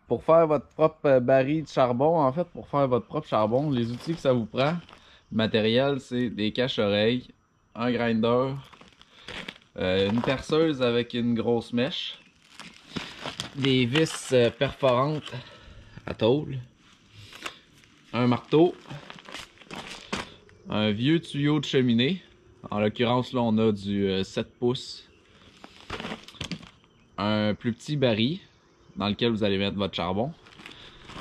Pour faire votre propre baril de charbon, en fait, pour faire votre propre charbon, les outils que ça vous prend, le matériel, c'est des cache-oreilles, un grinder, une perceuse avec une grosse mèche, des vis perforantes à tôle, un marteau, un vieux tuyau de cheminée. En l'occurrence, là, on a du 7 pouces. Un plus petit baril dans lequel vous allez mettre votre charbon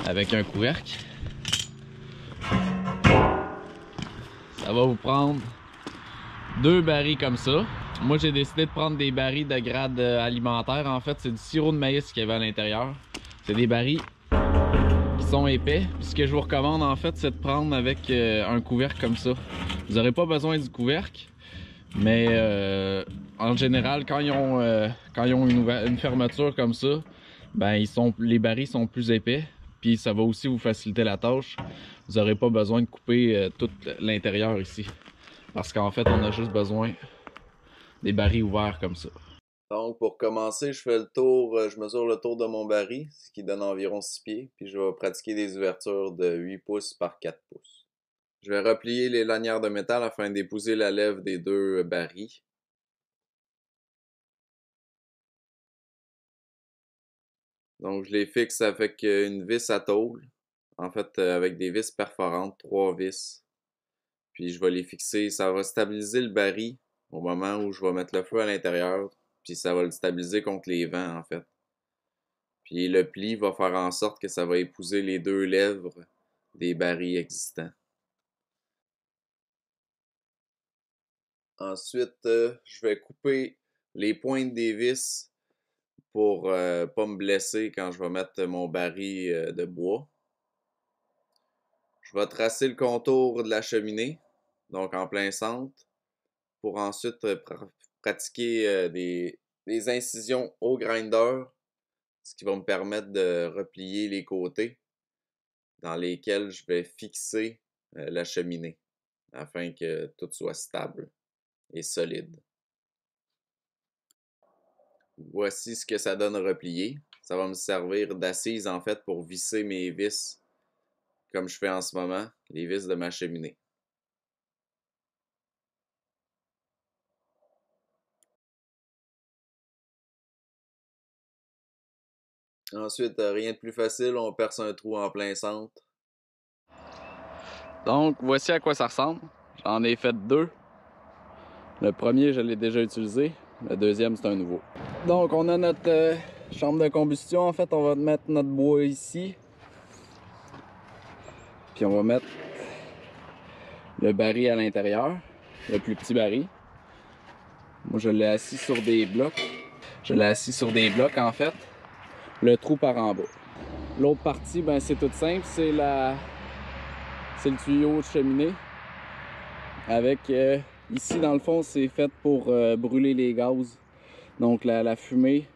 avec un couvercle. Ça va vous prendre 2 barils comme ça. Moi, j'ai décidé de prendre des barils de grade alimentaire. En fait, c'est du sirop de maïs qu'il y avait à l'intérieur. C'est des barils qui sont épais. Puis ce que je vous recommande, en fait, c'est de prendre avec un couvercle comme ça. Vous n'aurez pas besoin du couvercle, mais en général, quand ils ont une fermeture comme ça, ben les barils sont plus épais. Puis ça va aussi vous faciliter la tâche. Vous n'aurez pas besoin de couper tout l'intérieur ici. Parce qu'en fait, on a juste besoin des barils ouverts comme ça. Donc, pour commencer, je fais le tour, je mesure le tour de mon baril, ce qui donne environ 6 pieds, puis je vais pratiquer des ouvertures de 8 pouces par 4 pouces. Je vais replier les lanières de métal afin d'épouser la lèvre des deux barils. Donc, je les fixe avec une vis à tôle, en fait, avec des vis perforantes, 3 vis. Puis je vais les fixer, ça va stabiliser le baril au moment où je vais mettre le feu à l'intérieur, puis ça va le stabiliser contre les vents, en fait. Puis le pli va faire en sorte que ça va épouser les deux lèvres des barils existants. Ensuite, je vais couper les pointes des vis pour pas me blesser quand je vais mettre mon baril de bois. Je vais tracer le contour de la cheminée, donc en plein centre, pour ensuite pratiquer des incisions au grinder, ce qui va me permettre de replier les côtés dans lesquels je vais fixer la cheminée afin que tout soit stable et solide. Voici ce que ça donne replié. Ça va me servir d'assise en fait pour visser mes vis comme je fais en ce moment, les vis de ma cheminée. Ensuite, rien de plus facile, on perce un trou en plein centre. Donc, voici à quoi ça ressemble. J'en ai fait 2. Le premier, je l'ai déjà utilisé. Le deuxième, c'est un nouveau. Donc, on a notre chambre de combustion. En fait, on va mettre notre bois ici. Puis on va mettre le baril à l'intérieur, le plus petit baril. Moi, je l'ai assis sur des blocs. Je l'ai assis sur des blocs, en fait. Le trou par en bas. L'autre partie, ben, c'est tout simple. C'est le tuyau de cheminée. Avec, ici, dans le fond, c'est fait pour brûler les gaz. Donc, la fumée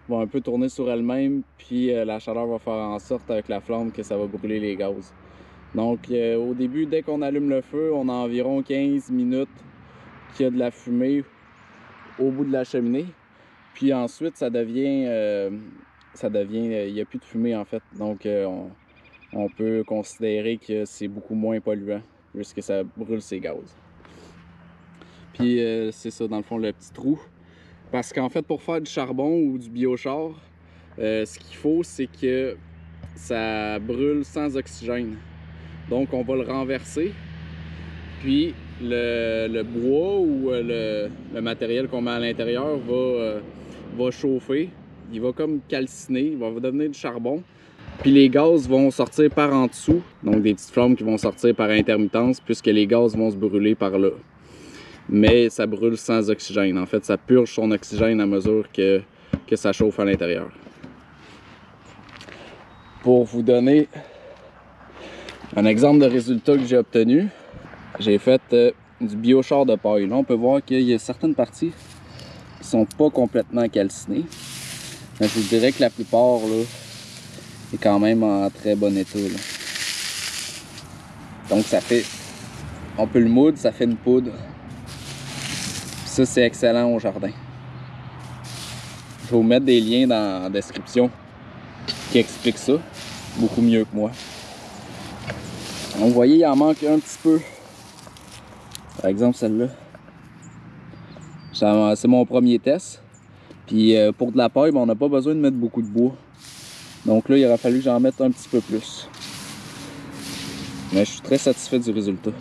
va un peu tourner sur elle-même. Puis, la chaleur va faire en sorte, avec la flamme, que ça va brûler les gaz. Donc, au début, dès qu'on allume le feu, on a environ 15 minutes qu'il y a de la fumée au bout de la cheminée. Puis ensuite, il n'y a plus de fumée en fait. Donc, on peut considérer que c'est beaucoup moins polluant puisque ça brûle ses gaz. Puis, c'est ça, dans le fond, le petit trou. Parce qu'en fait, pour faire du charbon ou du biochar, ce qu'il faut, c'est que ça brûle sans oxygène. Donc, on va le renverser. Puis, le bois ou le matériel qu'on met à l'intérieur va chauffer. Il va comme calciner, il va devenir du charbon. Puis les gaz vont sortir par en dessous. Donc, des petites flammes qui vont sortir par intermittence puisque les gaz vont se brûler par là. Mais ça brûle sans oxygène. En fait, ça purge son oxygène à mesure que ça chauffe à l'intérieur. Pour vous donner un exemple de résultat que j'ai obtenu, j'ai fait du biochar de paille. Là, on peut voir qu'il y a certaines parties qui sont pas complètement calcinées. Mais je vous dirais que la plupart là, est quand même en très bon état. Là. Donc ça fait, on peut le moudre, ça fait une poudre. Puis ça, c'est excellent au jardin. Je vais vous mettre des liens dans la description qui explique ça beaucoup mieux que moi. Donc, vous voyez, il en manque un petit peu. Par exemple, celle-là. C'est mon premier test. Puis pour de la paille, ben, on n'a pas besoin de mettre beaucoup de bois. Donc là, il aurait fallu que j'en mette un petit peu plus. Mais je suis très satisfait du résultat.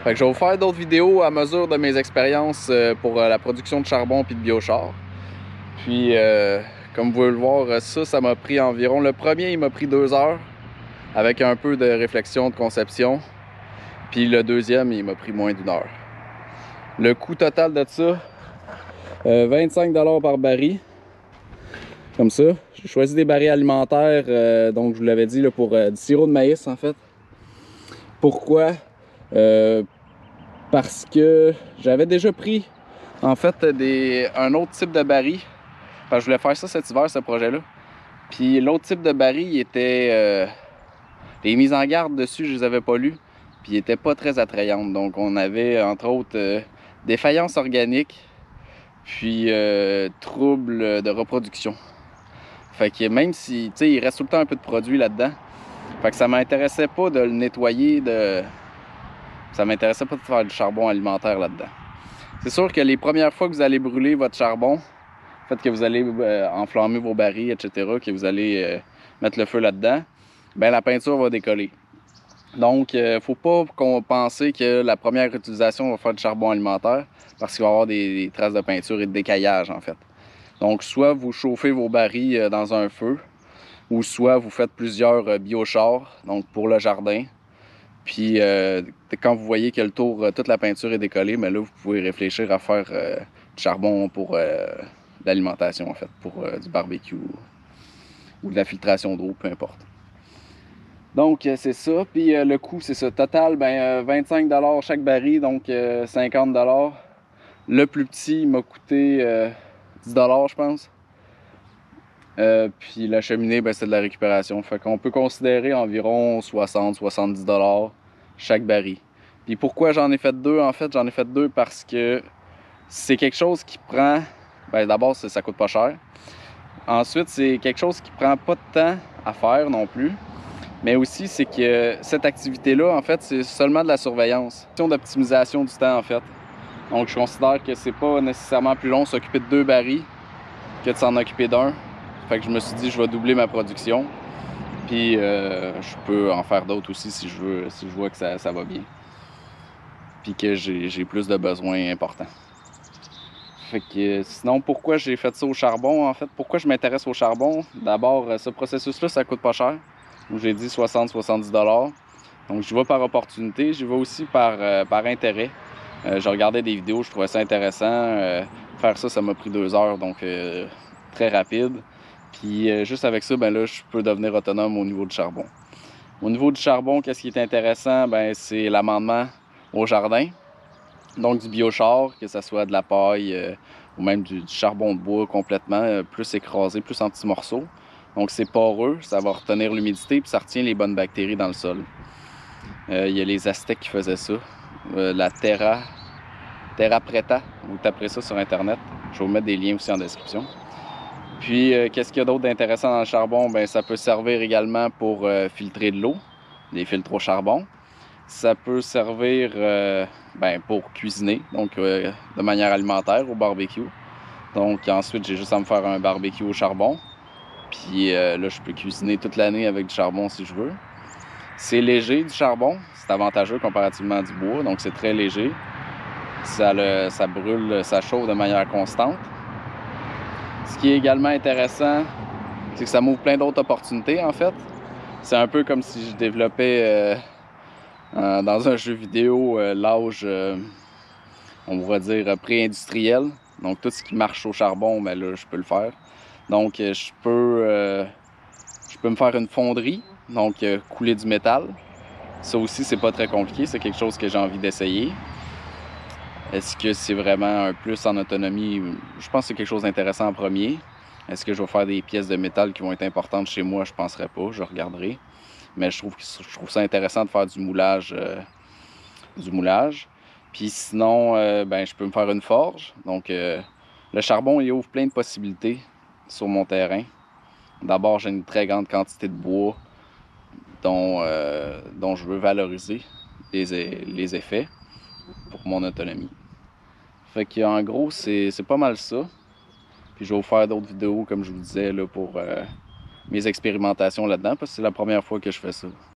Fait que je vais vous faire d'autres vidéos à mesure de mes expériences pour la production de charbon et de biochar. Puis, comme vous pouvez le voir, ça m'a pris environ... Le premier, il m'a pris 2 heures avec un peu de réflexion, de conception. Puis le deuxième, il m'a pris moins d'1 heure. Le coût total de ça, 25 $ par baril. Comme ça. J'ai choisi des barils alimentaires, donc je vous l'avais dit, là, pour du sirop de maïs en fait. Pourquoi? Parce que j'avais déjà pris en fait un autre type de baril. Parce que je voulais faire ça cet hiver, ce projet-là. Puis l'autre type de baril, il était... les mises en garde dessus, je les avais pas lues. Puis il était pas très attrayantes. Donc on avait entre autres défaillance organique, puis troubles de reproduction. Fait que même si, tu sais, il reste tout le temps un peu de produit là-dedans. Fait que ça m'intéressait pas de le nettoyer, ça m'intéressait pas de faire du charbon alimentaire là-dedans. C'est sûr que les premières fois que vous allez brûler votre charbon, que vous allez enflammer vos barils, etc., que vous allez mettre le feu là-dedans, ben la peinture va décoller. Donc, faut pas penser que la première utilisation va faire du charbon alimentaire parce qu'il va y avoir des traces de peinture et de décaillage, en fait. Donc, soit vous chauffez vos barils dans un feu, ou soit vous faites plusieurs biochars, donc pour le jardin. Puis, quand vous voyez que le tour, toute la peinture est décollée, mais là, vous pouvez réfléchir à faire du charbon pour l'alimentation, en fait, pour du barbecue ou de la filtration d'eau, peu importe. Donc, c'est ça. Puis, le coût, c'est ça. Total, 25 $ chaque baril, donc 50 $. Le plus petit, il m'a coûté 10 $, je pense. Puis la cheminée, c'est de la récupération. Fait qu'on peut considérer environ 60-70 $ chaque baril. Puis pourquoi j'en ai fait 2? En fait, j'en ai fait 2 parce que c'est quelque chose qui prend... d'abord, ça coûte pas cher. Ensuite, c'est quelque chose qui prend pas de temps à faire non plus. Mais aussi, c'est que cette activité-là, en fait, c'est seulement de la surveillance. C'est une question d'optimisation du temps, en fait. Donc, je considère que c'est pas nécessairement plus long de s'occuper de 2 barils que de s'en occuper d'un. Fait que je me suis dit, je vais doubler ma production. Puis, je peux en faire d'autres aussi si je veux, si je vois que ça va bien. Puis que j'ai plus de besoins importants. Fait que sinon, pourquoi j'ai fait ça au charbon, en fait? Pourquoi je m'intéresse au charbon? D'abord, ce processus-là, ça coûte pas cher. Donc, j'ai dit 60-70 $. Donc, j'y vais par opportunité. J'y vais aussi par intérêt. Je regardais des vidéos, je trouvais ça intéressant. Faire ça, ça m'a pris 2 heures, donc très rapide. Puis juste avec ça, là, je peux devenir autonome au niveau du charbon. Au niveau du charbon, qu'est-ce qui est intéressant? C'est l'amendement au jardin. Donc du biochar, que ce soit de la paille ou même du charbon de bois complètement, plus écrasé, plus en petits morceaux. Donc c'est poreux, ça va retenir l'humidité puis ça retient les bonnes bactéries dans le sol. Il y a les Aztèques qui faisaient ça. La Terra Preta, vous taperez ça sur internet. Je vais vous mettre des liens aussi en description. Puis qu'est-ce qu'il y a d'autre d'intéressant dans le charbon? Ça peut servir également pour filtrer de l'eau, des filtres au charbon. Ça peut servir pour cuisiner, donc de manière alimentaire au barbecue. Donc ensuite, j'ai juste à me faire un barbecue au charbon. Puis là, je peux cuisiner toute l'année avec du charbon si je veux. C'est léger du charbon, c'est avantageux comparativement du bois, donc c'est très léger. Ça brûle, ça chauffe de manière constante. Ce qui est également intéressant, c'est que ça m'ouvre plein d'autres opportunités en fait. C'est un peu comme si je développais dans un jeu vidéo l'âge, on va dire, pré-industriel. Donc tout ce qui marche au charbon, là, je peux le faire. Donc je peux me faire une fonderie, donc couler du métal. Ça aussi, c'est pas très compliqué, c'est quelque chose que j'ai envie d'essayer. Est-ce que c'est vraiment un plus en autonomie? Je pense que c'est quelque chose d'intéressant en premier. Est-ce que je vais faire des pièces de métal qui vont être importantes chez moi? Je penserais pas, je regarderai. Mais je trouve ça intéressant de faire du moulage. Puis sinon, je peux me faire une forge. Donc, le charbon, il ouvre plein de possibilités. sur mon terrain. D'abord, j'ai une très grande quantité de bois dont je veux valoriser les effets pour mon autonomie. Fait qu'en gros, c'est pas mal ça. Puis je vais vous faire d'autres vidéos, comme je vous disais, là, pour mes expérimentations là-dedans, parce que c'est la première fois que je fais ça.